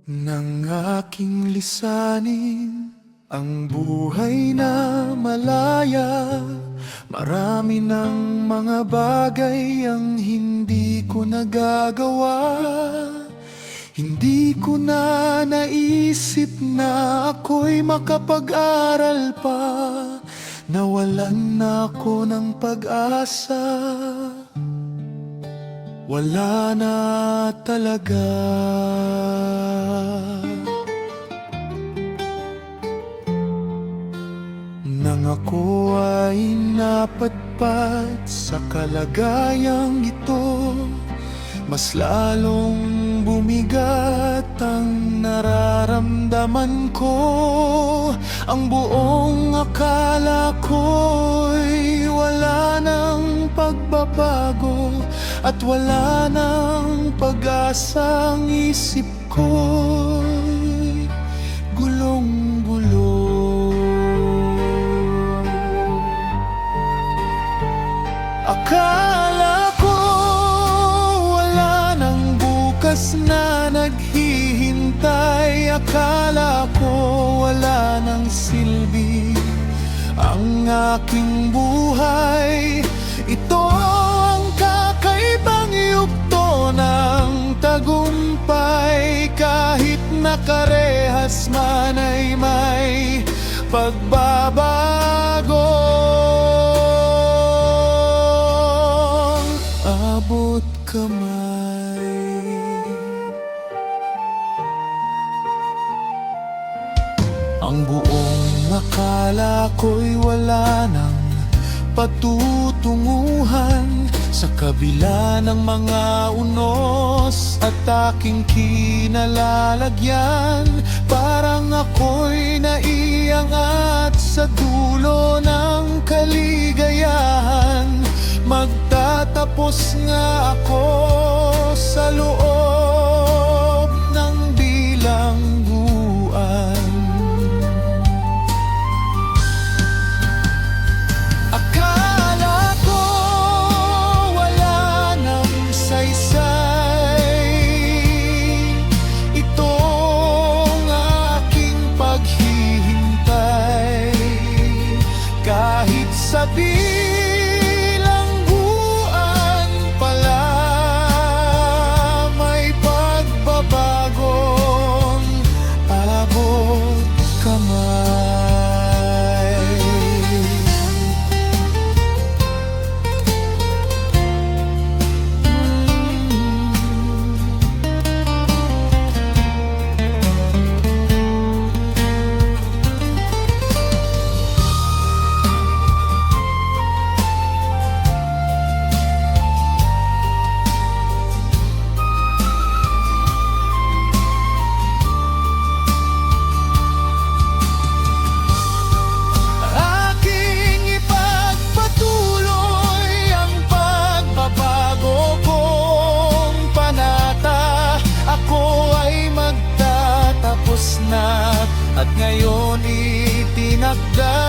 Nang aking lisanin ang buhay na malaya, marami ng mga bagay ang hindi ko nagagawa. Hindi ko na naisip na ako'y makapag-aral pa. Nawalan na ako ng pag-asa. Wala na talaga. Nang ako ay napatpat sa kalagayang ito, mas lalong bumigat ang nararamdaman ko. Ang buong akala ko'y wala ng pagbabago, at wala ng pag-asa. Ang isip ko'y gulong-gulo. Akala ko wala nang bukas na naghihintay. Akala ko wala nang silbi ang aking buhay. Ito ang kakaibang yugto ng tagumpay. Kahit nakarehas man ay may pagbabago. Abot kamay. Ang buong akala ko'y wala nang patutunguhan, sa kabila ng mga unos at aking kinalalagyan. Parang ako'y naiangat sa dulo ng kaligayahan. Magtatapos nga ako sa loob ng bilangguan. Akala ko wala nang saysay itong aking paghihintay. Kahit sabi at ngayon itinakda